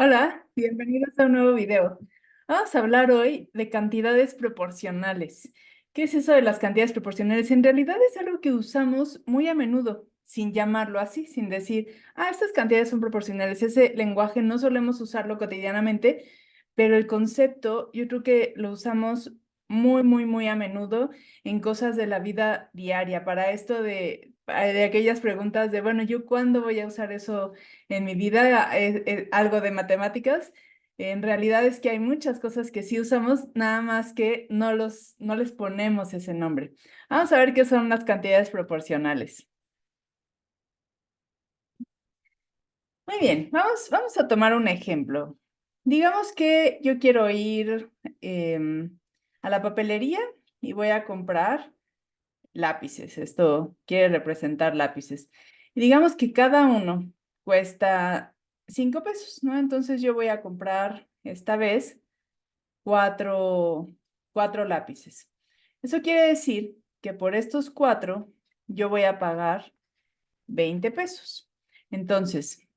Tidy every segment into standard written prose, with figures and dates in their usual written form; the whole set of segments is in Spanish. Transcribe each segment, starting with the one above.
Hola, bienvenidos a un nuevo video. Vamos a hablar hoy de cantidades proporcionales. ¿Qué es eso de las cantidades proporcionales? En realidad es algo que usamos muy a menudo, sin llamarlo así, sin decir, estas cantidades son proporcionales. Ese lenguaje no solemos usarlo cotidianamente, pero el concepto yo creo que lo usamos muy a menudo en cosas de la vida diaria. Para esto de aquellas preguntas de, bueno, ¿yo cuándo voy a usar eso en mi vida? Algo de matemáticas. En realidad es que hay muchas cosas que sí usamos, nada más que no les ponemos ese nombre. Vamos a ver qué son las cantidades proporcionales. Muy bien, vamos a tomar un ejemplo. Digamos que yo quiero ir a la papelería y voy a comprar lápices. Esto quiere representar lápices. Y digamos que cada uno cuesta 5 pesos, ¿no? Entonces yo voy a comprar esta vez cuatro, cuatro lápices. Eso quiere decir que por estos cuatro yo voy a pagar 20 pesos. Entonces,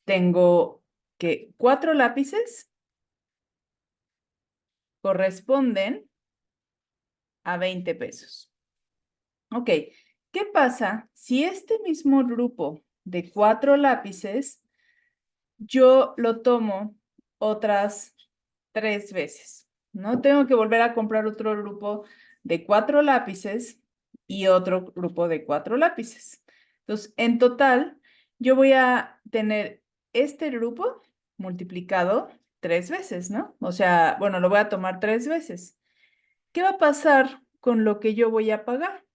tengo que 4 lápices corresponden a 20 pesos. Ok, ¿qué pasa si este mismo grupo de 4 lápices yo lo tomo otras 3 veces? ¿No? Tengo que volver a comprar otro grupo de 4 lápices y otro grupo de 4 lápices. Entonces, en total, yo voy a tener este grupo multiplicado 3 veces, ¿no? O sea, bueno, lo voy a tomar 3 veces. ¿Qué va a pasar con lo que yo voy a pagar?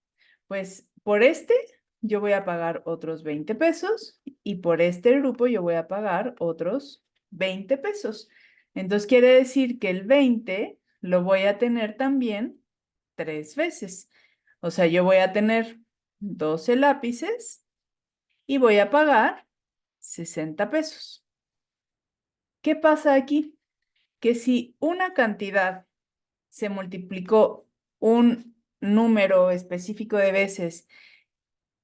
Pues por este yo voy a pagar otros 20 pesos y por este grupo yo voy a pagar otros 20 pesos. Entonces quiere decir que el 20 lo voy a tener también 3 veces. O sea, yo voy a tener 12 lápices y voy a pagar 60 pesos. ¿Qué pasa aquí? Que si una cantidad se multiplicó un número específico de veces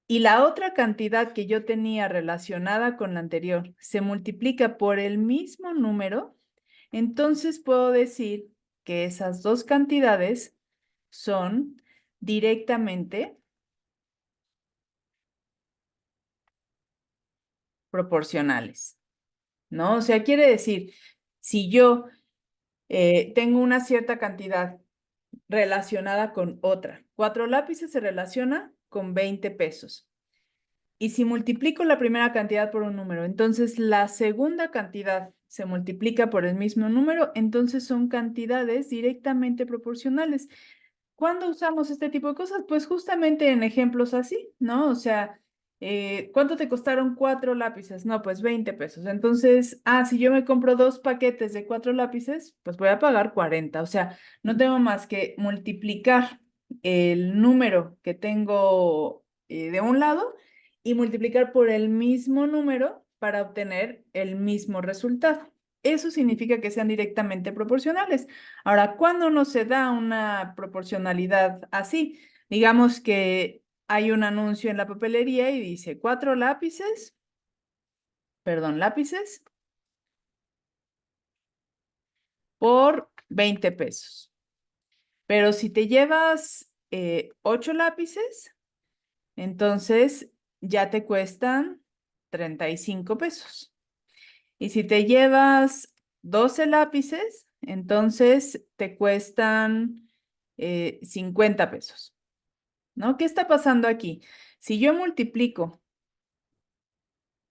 y la otra cantidad que yo tenía relacionada con la anterior se multiplica por el mismo número, entonces puedo decir que esas dos cantidades son directamente proporcionales, ¿no? O sea, quiere decir, si yo tengo una cierta cantidad relacionada con otra, 4 lápices se relaciona con 20 pesos. Y si multiplico la primera cantidad por un número, entonces la segunda cantidad se multiplica por el mismo número, entonces son cantidades directamente proporcionales. ¿Cuándo usamos este tipo de cosas? Pues justamente en ejemplos así, ¿no? O sea, ¿cuánto te costaron 4 lápices? No, pues 20 pesos. Entonces, si yo me compro 2 paquetes de 4 lápices, pues voy a pagar 40. O sea, no tengo más que multiplicar el número que tengo de un lado y multiplicar por el mismo número para obtener el mismo resultado. Eso significa que sean directamente proporcionales. Ahora, ¿cuándo no se da una proporcionalidad así? Digamos que hay un anuncio en la papelería y dice 4 lápices, perdón, lápices por 20 pesos. Pero si te llevas 8 lápices, entonces ya te cuestan 35 pesos. Y si te llevas 12 lápices, entonces te cuestan 50 pesos. ¿No? ¿Qué está pasando aquí? Si yo multiplico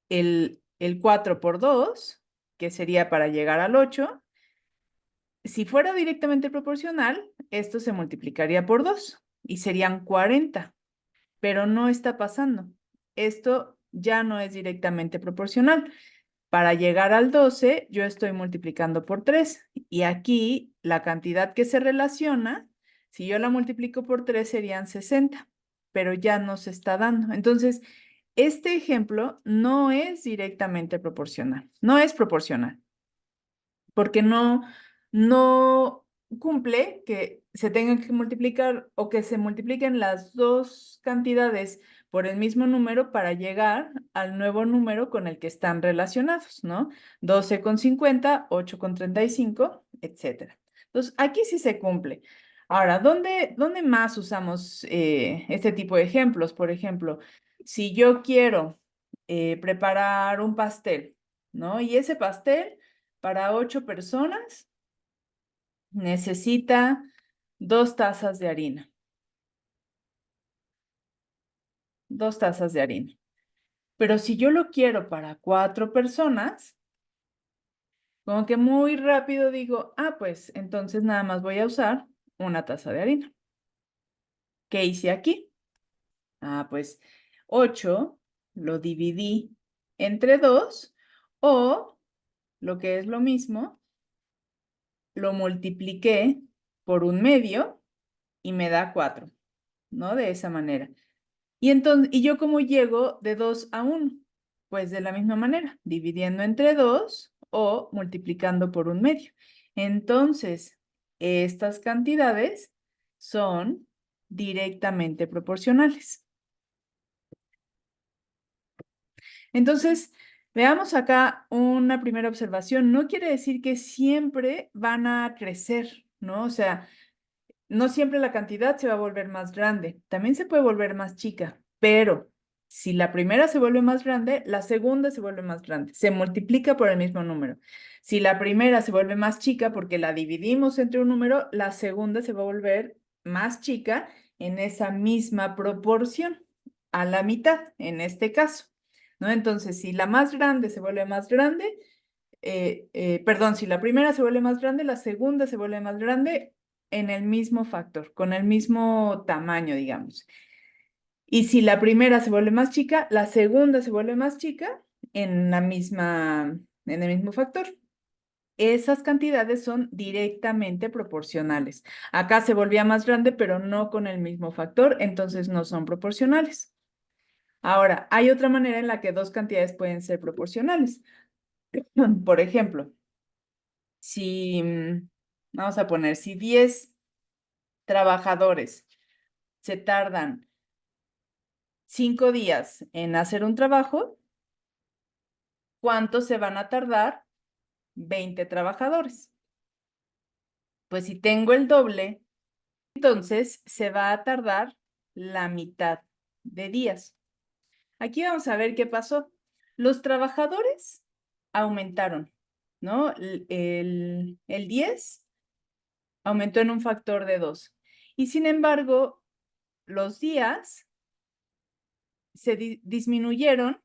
el 4 por 2, que sería para llegar al 8, si fuera directamente proporcional, esto se multiplicaría por 2 y serían 40, pero no está pasando. Esto ya no es directamente proporcional. Para llegar al 12, yo estoy multiplicando por 3 y aquí la cantidad que se relaciona, si yo la multiplico por 3 serían 60, pero ya no se está dando. Entonces, este ejemplo no es directamente proporcional, no es proporcional, porque no cumple que se tengan que multiplicar o que se multipliquen las dos cantidades por el mismo número para llegar al nuevo número con el que están relacionados, ¿no? 12,50, 8,35, etcétera. Entonces, aquí sí se cumple. Ahora, ¿dónde más usamos este tipo de ejemplos? Por ejemplo, si yo quiero preparar un pastel, ¿no? Y ese pastel para 8 personas necesita 2 tazas de harina. 2 tazas de harina. Pero si yo lo quiero para 4 personas, como que muy rápido digo, pues entonces nada más voy a usar una taza de harina. ¿Qué hice aquí? Pues 8 lo dividí entre 2 o, lo que es lo mismo, lo multipliqué por 1/2 y me da 4, ¿no? De esa manera. ¿Y yo cómo llego de 2 a 1? Pues de la misma manera, dividiendo entre 2 o multiplicando por 1/2. Entonces, estas cantidades son directamente proporcionales. Entonces, veamos acá una primera observación. No quiere decir que siempre van a crecer, ¿no? O sea, no siempre la cantidad se va a volver más grande, también se puede volver más chica, pero si la primera se vuelve más grande, la segunda se vuelve más grande, se multiplica por el mismo número. Si la primera se vuelve más chica porque la dividimos entre un número, la segunda se va a volver más chica en esa misma proporción, a la mitad, en este caso, ¿no? Entonces, si la más grande se vuelve más grande, perdón, si la primera se vuelve más grande, la segunda se vuelve más grande en el mismo factor, con el mismo tamaño, digamos. Y si la primera se vuelve más chica, la segunda se vuelve más chica en en el mismo factor. Esas cantidades son directamente proporcionales. Acá se volvía más grande, pero no con el mismo factor, entonces no son proporcionales. Ahora, hay otra manera en la que dos cantidades pueden ser proporcionales. Por ejemplo, si, vamos a poner, si 10 trabajadores se tardan 5 días en hacer un trabajo, ¿cuánto se van a tardar 20 trabajadores? Pues si tengo el doble, entonces se va a tardar la mitad de días. Aquí vamos a ver qué pasó. Los trabajadores aumentaron, ¿no? El 10 aumentó en un factor de 2. Y sin embargo, los días se disminuyeron,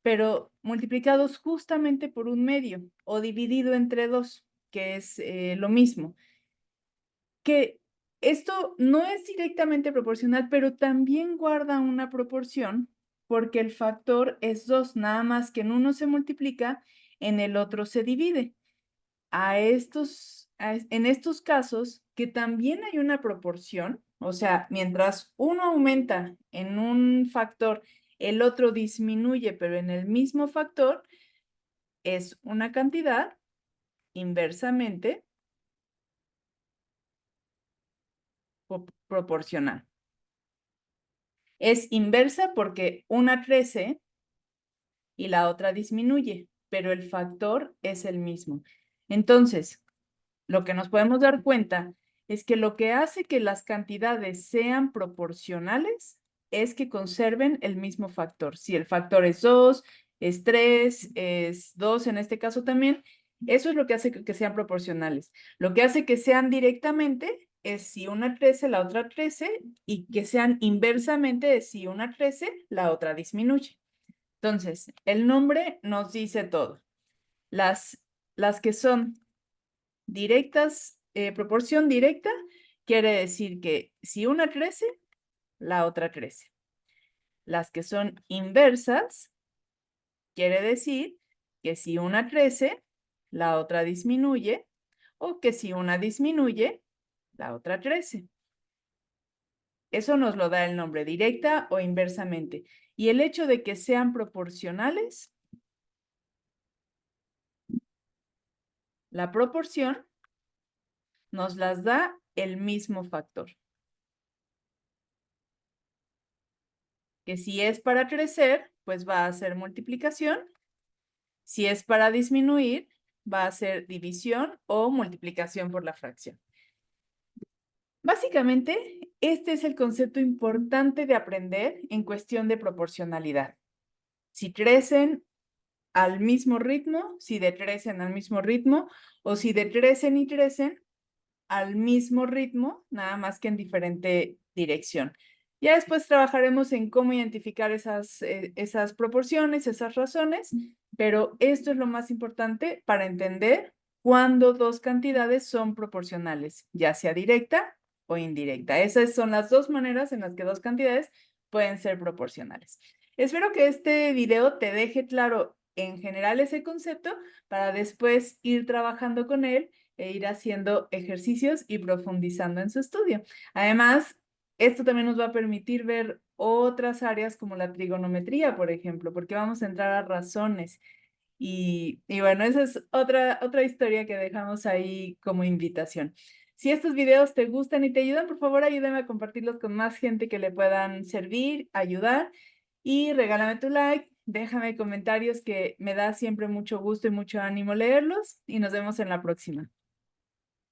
pero multiplicados justamente por 1/2 o dividido entre 2, que es lo mismo. Que esto no es directamente proporcional, pero también guarda una proporción porque el factor es 2, nada más que en uno se multiplica, en el otro se divide. En estos casos, que también hay una proporción, o sea, mientras uno aumenta en un factor, el otro disminuye, pero en el mismo factor, es una cantidad inversamente proporcional. Es inversa porque una crece y la otra disminuye, pero el factor es el mismo. Entonces, lo que nos podemos dar cuenta es que lo que hace que las cantidades sean proporcionales es que conserven el mismo factor. Si el factor es 2, es 3, es 2 en este caso también, eso es lo que hace que sean proporcionales. Lo que hace que sean directamente es si una crece, la otra crece, y que sean inversamente es si una crece, la otra disminuye. Entonces, el nombre nos dice todo. Las que son directas, proporción directa, quiere decir que si una crece, la otra crece. Las que son inversas, quiere decir que si una crece, la otra disminuye, o que si una disminuye, la otra crece. Eso nos lo da el nombre, directa o inversamente. Y el hecho de que sean proporcionales, la proporción nos las da el mismo factor. que si es para crecer, pues va a ser multiplicación. Si es para disminuir, va a ser división o multiplicación por la fracción. Básicamente, este es el concepto importante de aprender en cuestión de proporcionalidad. Si crecen al mismo ritmo, si decrecen al mismo ritmo, o si decrecen y crecen al mismo ritmo, nada más que en diferente dirección. Ya después trabajaremos en cómo identificar esas proporciones, esas razones, pero esto es lo más importante para entender cuándo dos cantidades son proporcionales, ya sea directa o indirecta. Esas son las dos maneras en las que dos cantidades pueden ser proporcionales. Espero que este video te deje claro en general ese concepto para después ir trabajando con él e ir haciendo ejercicios y profundizando en su estudio. Además, esto también nos va a permitir ver otras áreas como la trigonometría, por ejemplo, porque vamos a entrar a razones. Y bueno, esa es otra historia que dejamos ahí como invitación. Si estos videos te gustan y te ayudan, por favor ayúdame a compartirlos con más gente que le puedan servir, ayudar. Y regálame tu like, déjame comentarios que me da siempre mucho gusto y mucho ánimo leerlos. Y nos vemos en la próxima.